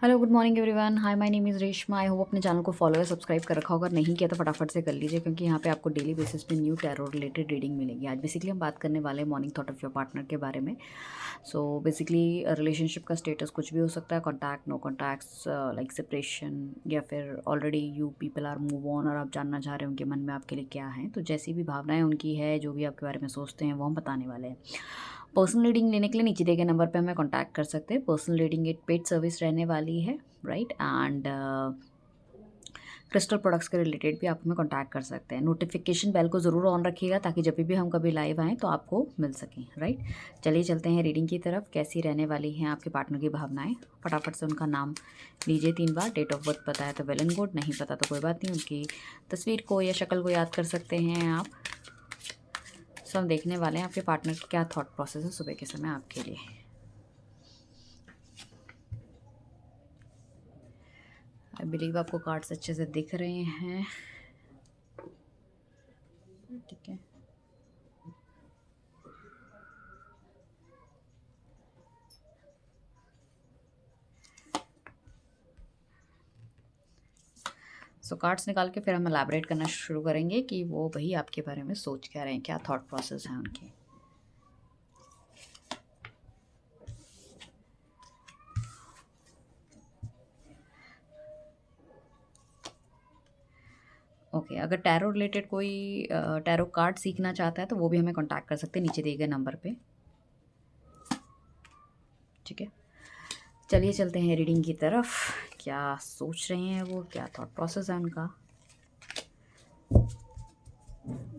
Hello good morning everyone. Hi my name is Reshma. I hope अपने channel को follow या subscribe कर रखा होगा। अगर नहीं किया तो फटाफट से कर लीजिए, क्योंकि यहाँ पे आपको डेली बेसिस पे न्यू टैरो रिलेटेड रीडिंग मिलेगी। आज बेसिकली हम बात करने वाले हैं morning thought of your partner के बारे में। सो बेसिकली रिलेशनशिप का स्टेटस कुछ भी हो सकता है, contact, no contacts, like separation, या फिर already you people are move on और आप जानना चाह रहे हैं उनके मन में आपके लिए क्या है। तो जैसी भी भावनाएं उनकी है, जो भी आपके बारे में सोचते हैं, वो हम बताने वाले हैं। पर्सनल रीडिंग लेने के लिए नीचे दिए गए नंबर पे हमें कांटेक्ट कर सकते हैं। पर्सनल रीडिंग एक पेड सर्विस रहने वाली है, राइट। एंड क्रिस्टल प्रोडक्ट्स के रिलेटेड भी आप हमें कांटेक्ट कर सकते हैं। नोटिफिकेशन बेल को ज़रूर ऑन रखिएगा, ताकि जब भी हम कभी लाइव आएँ तो आपको मिल सकें, राइट। चलिए चलते हैं रीडिंग की तरफ। कैसी रहने वाली हैं आपके पार्टनर की भावनाएं। फटाफट से उनका नाम लीजिए 3 बार। डेट ऑफ बर्थ पता है तो वेल एंड गुड, नहीं पता तो कोई बात नहीं। उनकी तस्वीर को या शक्ल को याद कर सकते हैं आप। सो हम देखने वाले हैं आपके पार्टनर की क्या थॉट प्रोसेस है सुबह के समय आपके लिए। आई बिलीव आपको कार्ड्स अच्छे से दिख रहे हैं, ठीक है। सो कार्ड्स निकाल के फिर हम एलैबोरेट करना शुरू करेंगे कि वो वही आपके बारे में सोच क्या रहे हैं, क्या थॉट प्रोसेस है उनके। ओके, अगर टैरो रिलेटेड कोई टैरो कार्ड सीखना चाहता है तो वो भी हमें कांटेक्ट कर सकते हैं नीचे दिए गए नंबर पे, ठीक है। चलिए चलते हैं रीडिंग की तरफ। क्या सोच रहे हैं वो, क्या थॉट प्रोसेस है उनका।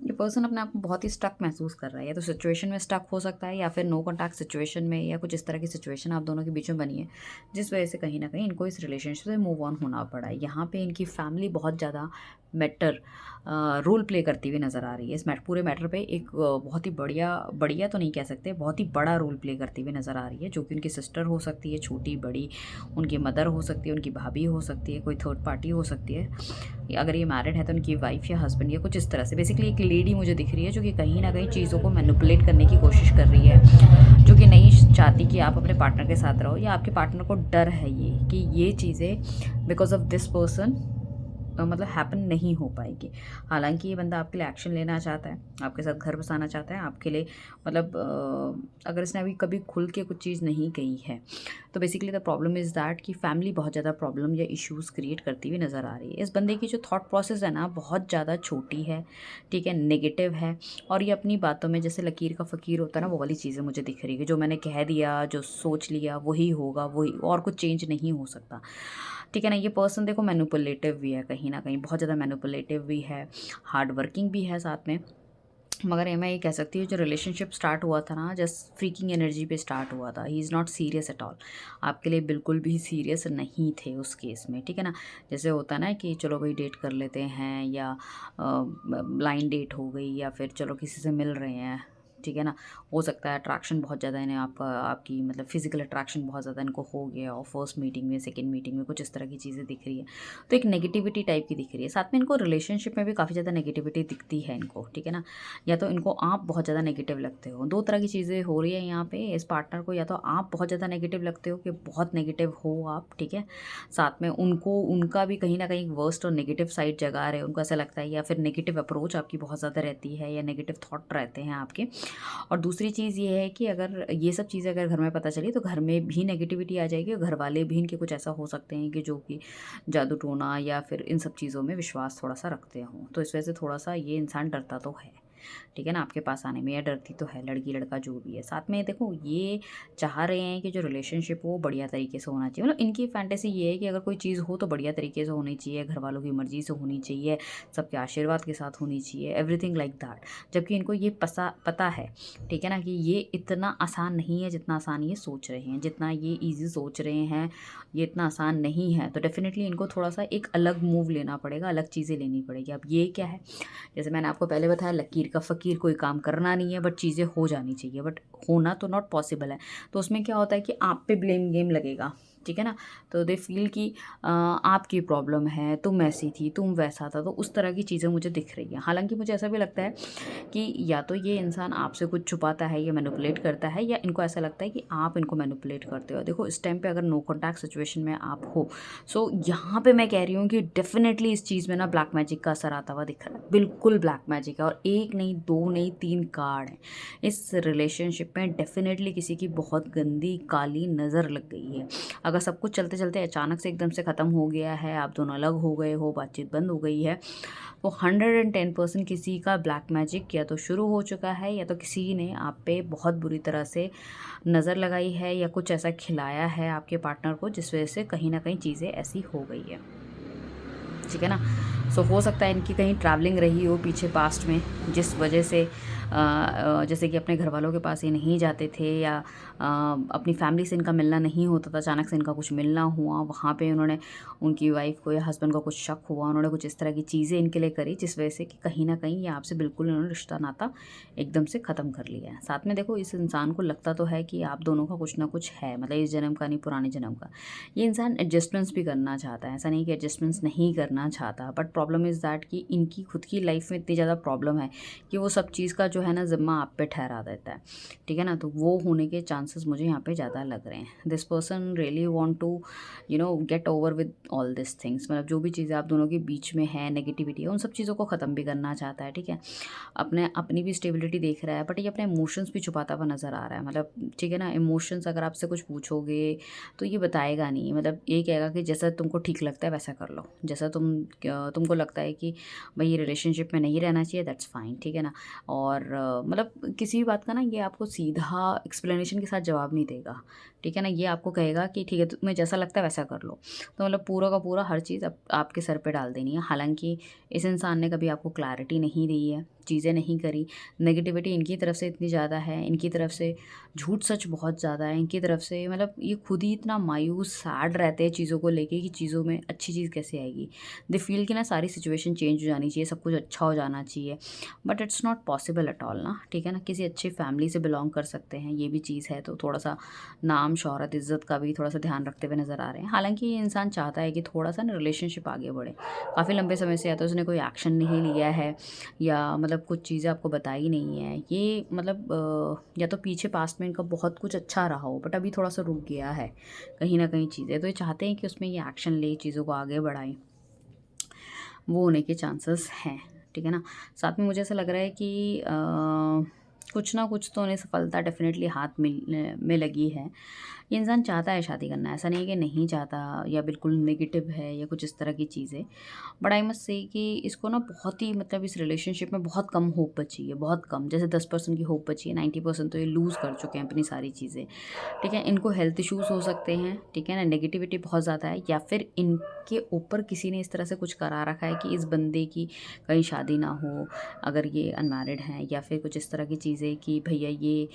ये पर्सन अपने आप को बहुत ही स्टक महसूस कर रहा है, या तो सिचुएशन में स्टक हो सकता है, या फिर नो कॉन्टैक्ट सिचुएशन में, या कुछ इस तरह की सिचुएशन आप दोनों के बीच में बनी है, जिस वजह से कहीं ना कहीं इनको इस रिलेशनशिप से मूव ऑन होना पड़ा है। यहाँ पे इनकी फैमिली बहुत ज़्यादा मैटर रोल प्ले करती हुई नज़र आ रही है। इस पूरे मैटर पे एक बहुत ही बढ़िया बढ़िया तो नहीं कह सकते, बहुत ही बड़ा रोल प्ले करती हुई नज़र आ रही है, जो कि उनकी सिस्टर हो सकती है, छोटी बड़ी, उनकी मदर हो सकती है, उनकी भाभी हो सकती है, कोई थर्ड पार्टी हो सकती है, या अगर ये मैरिड है तो उनकी वाइफ या हस्बैंड, या कुछ इस तरह से। बेसिकली एक लेडी मुझे दिख रही है जो कि कहीं ना कहीं चीज़ों को मैनिपुलेट करने की कोशिश कर रही है, जो कि नहीं चाहती कि आप अपने पार्टनर के साथ रहो, या आपके पार्टनर को डर है ये कि ये चीज़ें बिकॉज ऑफ दिस पर्सन मतलब हैपन नहीं हो पाएगी। हालांकि ये बंदा आपके लिए एक्शन लेना चाहता है, आपके साथ घर बसाना चाहता है, आपके लिए मतलब अगर इसने अभी कभी खुल के कुछ चीज़ नहीं कही है, तो basically the problem is that कि फैमिली बहुत ज़्यादा प्रॉब्लम या इश्यूज़ क्रिएट करती हुई नज़र आ रही है। इस बंदे की जो थॉट प्रोसेस है ना, बहुत ज़्यादा छोटी है, ठीक है, नेगेटिव है। और ये अपनी बातों में जैसे लकीर का फ़कीर होता है ना, वो वाली चीज़ें मुझे दिख रही है, जो मैंने कह दिया, जो सोच लिया वही होगा, वही, और कुछ चेंज नहीं हो सकता, ठीक है ना। ये पर्सन देखो मैनिपुलेटिव भी है, कहीं ना कहीं बहुत ज़्यादा मैनिपुलेटिव भी है, हार्ड वर्किंग भी है साथ में। मगर ये मैं ये कह सकती हूँ, जो रिलेशनशिप स्टार्ट हुआ था ना, जस्ट फ्रीकिंग एनर्जी पे स्टार्ट हुआ था। He is not serious at all, आपके लिए बिल्कुल भी सीरियस नहीं थे उस केस में, ठीक है ना। जैसे होता है ना कि चलो भाई डेट कर लेते हैं, या ब्लाइंड डेट हो गई, या फिर चलो किसी से मिल रहे हैं, ठीक है ना। हो सकता है अट्रैक्शन बहुत ज़्यादा इन्हें आपकी मतलब फिजिकल अट्रैक्शन बहुत ज़्यादा इनको हो गया, और फर्स्ट मीटिंग में, सेकंड मीटिंग में कुछ इस तरह की चीज़ें दिख रही है। तो एक नेगेटिविटी टाइप की दिख रही है। साथ में इनको रिलेशनशिप में भी काफ़ी ज़्यादा नेगेटिविटी दिखती है इनको, ठीक है ना। या तो इनको आप बहुत ज़्यादा नेगेटिव लगते हो, दो तरह की चीज़ें हो रही है यहाँ पे इस पार्टनर को। या तो आप बहुत ज़्यादा नेगेटिव लगते हो कि बहुत नेगेटिव हो आप, ठीक है। साथ में उनको उनका भी कहीं ना कहीं वर्स्ट और नेगेटिव साइड जगा रहे हैं, उनको ऐसा लगता है, या फिर नेगेटिव अप्रोच आपकी बहुत ज़्यादा रहती है, या नेगेटिव थॉट रहते हैं आपके। और दूसरी चीज़ ये है कि अगर ये सब चीज़ें अगर घर में पता चली तो घर में भी नेगेटिविटी आ जाएगी, और घर वाले भी इनके कुछ ऐसा हो सकते हैं कि जो कि जादू टोना या फिर इन सब चीज़ों में विश्वास थोड़ा सा रखते हों। तो इस वजह से थोड़ा सा ये इंसान डरता तो है, ठीक है ना, आपके पास आने में, या डरती तो है लड़की लड़का जो भी है। साथ में देखो ये चाह रहे हैं कि जो रिलेशनशिप हो वो बढ़िया तरीके से होना चाहिए। मतलब इनकी फैंटेसी ये है कि अगर कोई चीज़ हो तो बढ़िया तरीके से होनी चाहिए, घर वालों की मर्ज़ी से होनी चाहिए, सबके आशीर्वाद के साथ होनी चाहिए, एवरीथिंग लाइक दैट। जबकि इनको ये पता है, ठीक है ना, कि ये इतना आसान नहीं है जितना आसान ये सोच रहे हैं, जितना ये ईजी सोच रहे हैं, ये इतना आसान नहीं है। तो डेफिनेटली इनको थोड़ा सा एक अलग मूव लेना पड़ेगा, अलग चीज़ें लेनी पड़ेगी। अब ये क्या है, जैसे मैंने आपको पहले बताया, लकीर का फ़कीर, कोई काम करना नहीं है, बट चीज़ें हो जानी चाहिए, बट होना तो नॉट पॉसिबल है। तो उसमें क्या होता है कि आप पे ब्लेम गेम लगेगा, ठीक है ना? तो दे फ़ील कि आपकी प्रॉब्लम है, तुम ऐसी थी, तुम वैसा था, तो उस तरह की चीज़ें मुझे दिख रही हैं। हालाँकि मुझे ऐसा भी लगता है कि या तो ये इंसान आपसे कुछ छुपाता है या मैनिपुलेट करता है, या इनको ऐसा लगता है कि आप इनको मैनिपुलेट करते हो। देखो इस टाइम पे अगर नो कॉन्टैक्ट सिचुएशन में आप हो, सो यहाँ पे मैं कह रही हूँ कि डेफ़िनेटली इस चीज़ में ना ब्लैक मैजिक का असर आता हुआ दिख रहा है। बिल्कुल ब्लैक मैजिक है, और 1 नहीं, 2 नहीं, 3 कार्ड हैं। इस रिलेशनशिप में डेफ़िनेटली किसी की बहुत गंदी काली नज़र लग गई है। अगर सब कुछ चलते-चलते अचानक से एकदम से ख़त्म हो गया है, आप दोनों अलग हो गए हो, बातचीत बंद हो गई है, तो 110% किसी का ब्लैक मैजिक या तो शुरू हो चुका है, या तो किसी ने आप पे बहुत बुरी तरह से नज़र लगाई है, या कुछ ऐसा खिलाया है आपके पार्टनर को जिस वजह से कहीं न कहीं चीज़ें ऐसी हो गई है। ठीक है ना? सो हो सकता है इनकी कहीं ट्रैवलिंग रही हो पीछे पास्ट में, जिस वजह से जैसे कि अपने घरवालों के पास ये नहीं जाते थे, या अपनी फैमिली से इनका मिलना नहीं होता था, अचानक से इनका कुछ मिलना हुआ, वहाँ पे उन्होंने उनकी वाइफ़ को या हस्बैंड को कुछ शक हुआ, उन्होंने कुछ इस तरह की चीज़ें इनके लिए करी जिस वजह से कि कहीं न कहीं ये आपसे बिल्कुल इन्होंने रिश्ता नाता एकदम से ख़त्म कर लिया है। साथ में देखो इस इंसान को लगता तो है कि आप दोनों का कुछ ना कुछ है, मतलब इस जन्म का नहीं, पुराने जन्म का। ये इंसान एडजस्टमेंट्स भी करना चाहता है, ऐसा नहीं कि एडजस्टमेंट्स नहीं करना चाहता, बट प्रॉब्लम इज़ दैट कि इनकी खुद की लाइफ में इतनी ज़्यादा प्रॉब्लम है कि वो सब चीज़ का जो है ना ज़िम्मा आप पे ठहरा देता है। ठीक है ना? तो वो होने के चांसेस मुझे यहाँ पे ज़्यादा लग रहे हैं। This person really want to get over with all this things, मतलब जो भी चीज़ें आप दोनों के बीच में है, नेगेटिविटी है, उन सब चीज़ों को ख़त्म भी करना चाहता है। ठीक है? अपनी भी स्टेबिलिटी देख रहा है, बट ये अपने इमोशंस भी छुपाता हुआ नज़र आ रहा है। मतलब ठीक है ना, इमोशंस अगर आपसे कुछ पूछोगे तो ये बताएगा नहीं, मतलब ये कहेगा कि जैसा तुमको ठीक लगता है वैसा कर लो, जैसा तुमको लगता है कि भाई ये रिलेशनशिप में नहीं रहना चाहिए, दैट्स फाइन। ठीक है ना? और मतलब किसी भी बात का ना ये आपको सीधा एक्सप्लेनेशन के साथ जवाब नहीं देगा। ठीक है ना? ये आपको कहेगा कि ठीक है तुम्हें जैसा लगता है वैसा कर लो। तो मतलब पूरा का पूरा हर चीज़ आपके सर पे डाल देनी है। हालांकि इस इंसान ने कभी आपको क्लैरिटी नहीं दी है, चीज़ें नहीं करी, नेगेटिविटी इनकी तरफ से इतनी ज़्यादा है, इनकी तरफ से झूठ सच बहुत ज़्यादा है, इनकी तरफ से मतलब ये खुद ही इतना मायूस सैड रहते हैं चीज़ों को लेके कि चीज़ों में अच्छी चीज़ कैसे आएगी। दे फील कि ना सारी सिचुएशन चेंज हो जानी चाहिए, सब कुछ अच्छा हो जाना चाहिए, but it's not possible at all ना। ठीक है ना? किसी अच्छी फैमिली से बिलोंग कर सकते हैं, ये भी चीज़ है, तो थोड़ा सा नाम शोहरत इज़्ज़त का भी थोड़ा सा ध्यान रखते हुए नज़र आ रहे हैं। हालांकि ये इंसान चाहता है कि थोड़ा सा ना रिलेशनशिप आगे बढ़े। काफ़ी लंबे समय से या तो उसने कोई एक्शन नहीं लिया है, या मतलब कुछ चीज़ें आपको बताई नहीं है। ये मतलब या तो पीछे पास्ट में इनका बहुत कुछ अच्छा रहा हो, बट अभी थोड़ा-सा रुक गया है कहीं न कहीं चीज़ें। तो ये चाहते हैं कि उसमें ये एक्शन ले, चीज़ों को आगे बढ़ाएँ, वो होने के चांसेस हैं। ठीक है ना? साथ में मुझे ऐसा लग रहा है कि कुछ ना कुछ तो उन्हें सफलता डेफ़िनेटली हाथ में लगी है। ये इंसान चाहता है शादी करना, ऐसा नहीं है कि नहीं चाहता या बिल्कुल नेगेटिव है या कुछ इस तरह की चीज़ें। बट आई मस्ट से कि इसको ना बहुत ही मतलब इस रिलेशनशिप में बहुत कम होप बची है, बहुत कम। जैसे 10% की होप बची है, 90% तो ये लूज़ कर चुके हैं अपनी सारी चीज़ें। ठीक है? इनको हेल्थ इश्यूज़ हो सकते हैं, ठीक है ना? नेगेटिविटी बहुत ज़्यादा है, या फिर इनके ऊपर किसी ने इस तरह से कुछ करा रखा है कि इस बंदे की कहीं शादी ना हो, अगर ये अनमैरिड हैं, या फिर कुछ इस तरह की चीज़ें कि भैया ये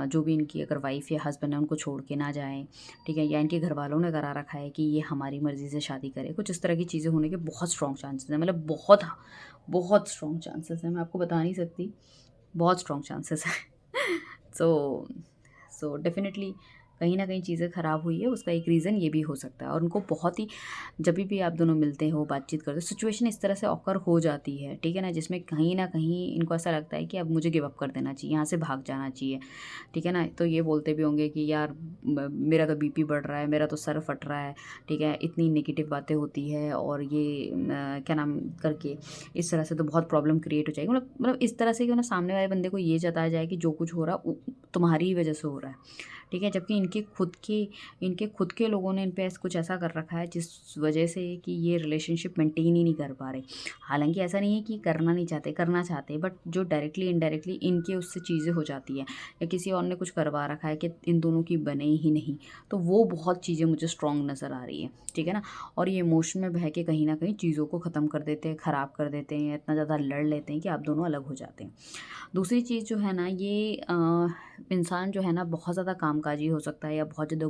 जो भी इनकी अगर वाइफ़ या हस्बैंड है उनको छोड़ के ना जाएँ। ठीक है? या इनके घरवालों ने करा रखा है कि ये हमारी मर्ज़ी से शादी करे। कुछ इस तरह की चीज़ें होने के बहुत स्ट्रॉन्ग चांसेस हैं, मतलब बहुत बहुत स्ट्रॉन्ग चांसेस हैं, मैं आपको बता नहीं सकती, बहुत स्ट्रॉन्ग चांसेस हैं। सो डेफ़िनेटली कहीं न कहीं चीज़ें ख़राब हुई है, उसका एक रीज़न ये भी हो सकता है, और उनको बहुत ही जभी भी आप दोनों मिलते हो, बातचीत करते हो, सिचुएशन इस तरह से ऑकर हो जाती है, ठीक है ना? जिसमें कहीं न कहीं इनको ऐसा लगता है कि अब मुझे गिव अप कर देना चाहिए, यहाँ से भाग जाना चाहिए, ठीक है ना? तो ये बोलते भी होंगे कि यार मेरा तो बीपी बढ़ रहा है, मेरा तो सर फट रहा है, ठीक है? इतनी नेगेटिव बातें होती है, और ये क्या नाम करके इस तरह से तो बहुत प्रॉब्लम क्रिएट हो जाएगी। मतलब इस तरह से कि ना सामने वाले बंदे को ये जताया जाए कि जो कुछ हो रहा है तुम्हारी ही वजह से हो रहा है। ठीक है? जबकि इनके खुद के लोगों ने इन पे कुछ ऐसा कर रखा है जिस वजह से कि ये रिलेशनशिप मेंटेन ही नहीं कर पा रहे। हालाँकि ऐसा नहीं है कि करना नहीं चाहते, करना चाहते हैं, बट जो डायरेक्टली इनडायरेक्टली इनके उससे चीज़ें हो जाती हैं, या किसी और ने कुछ करवा रखा है कि इन दोनों की बने ही नहीं, तो वो बहुत चीज़ें मुझे स्ट्रॉन्ग नज़र आ रही है। ठीक है ना? और ये इमोशन में बह के कहीं न कहीं चीज़ों को ख़त्म कर देते हैं, ख़राब कर देते हैं, इतना ज़्यादा लड़ लेते हैं कि आप दोनों अलग हो जाते हैं। दूसरी चीज़ जो है ना, ये इंसान जो है ना बहुत ज़्यादा काम कामकाजी हो सकता है या बहुत ज़्यादा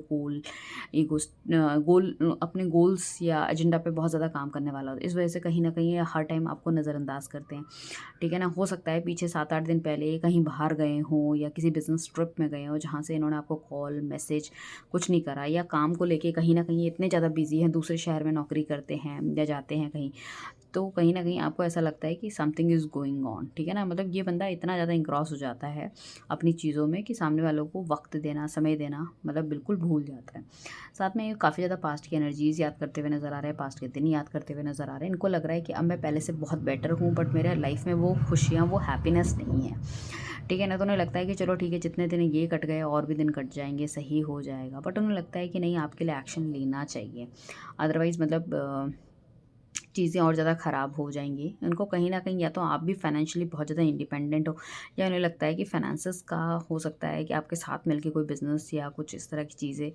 अपने गोल्स या एजेंडा पे बहुत ज़्यादा काम करने वाला होता है। इस वजह से कहीं न कहीं ये हर टाइम आपको नज़रअंदाज करते हैं, ठीक है ना। हो सकता है पीछे 7-8 दिन पहले ये कहीं बाहर गए हों या किसी बिज़नेस ट्रिप में गए हों, जहाँ से इन्होंने आपको कॉल, मैसेज कुछ नहीं करा, या काम को लेके कहीं न कहीं इतने ज़्यादा बिज़ी हैं, दूसरे शहर में नौकरी करते हैं या जाते हैं कहीं, तो कहीं न कहीं आपको ऐसा लगता है कि समथिंग इज़ गोइंग ऑन, ठीक है ना। मतलब ये बंदा इतना ज़्यादा एंग्रॉस हो जाता है अपनी चीज़ों में कि सामने वालों को वक़्त देना, समय देना मतलब बिल्कुल भूल जाता है। साथ में ये काफ़ी ज़्यादा पास्ट की एनर्जीज़ याद करते हुए नज़र आ रहे हैं, पास्ट के दिन याद करते हुए नज़र आ रहे हैं। इनको लग रहा है कि अब मैं पहले से बहुत बेटर हूँ, बट मेरे लाइफ़ में वो खुशियाँ, वो हैप्पीनेस नहीं है, ठीक है ना। तो उन्हें लगता है कि चलो ठीक है, जितने दिन ये कट गए और भी दिन कट जाएँगे, सही हो जाएगा। बट उन्हें लगता है कि नहीं, आपके लिए एक्शन लेना चाहिए, अदरवाइज़ मतलब चीज़ें और ज़्यादा ख़राब हो जाएँगी। उनको कहीं न कहीं या तो आप भी फाइनेंशियली बहुत ज़्यादा इंडिपेंडेंट हो, या उन्हें लगता है कि फाइनेंसेस का हो सकता है कि आपके साथ मिलके कोई बिज़नेस या कुछ इस तरह की चीज़ें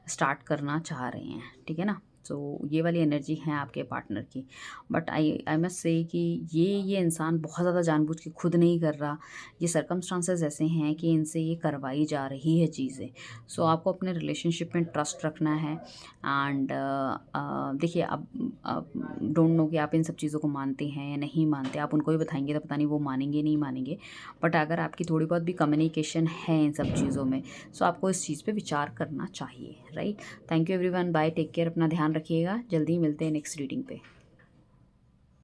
स्टार्ट करना चाह रहे हैं, ठीक है ना। सो ये वाली एनर्जी है आपके पार्टनर की। But I I must say कि ये इंसान बहुत ज़्यादा जानबूझ के खुद नहीं कर रहा, ये सर्कमस्टांसेस ऐसे हैं कि इनसे ये करवाई जा रही है चीज़ें। सो आपको अपने रिलेशनशिप में ट्रस्ट रखना है। एंड देखिए, अब डोंट नो कि आप इन सब चीज़ों को मानते हैं या नहीं मानते। आप उनको भी बताएंगे तो पता नहीं वो मानेंगे नहीं मानेंगे, बट अगर आपकी थोड़ी बहुत भी कम्युनिकेशन है इन सब चीज़ों में, सो आपको इस चीज़ पे विचार करना चाहिए, right. Thank you everyone, bye, take care, अपना ध्यान रखिएगा। जल्दी ही मिलते हैं नेक्स्ट रीडिंग पे।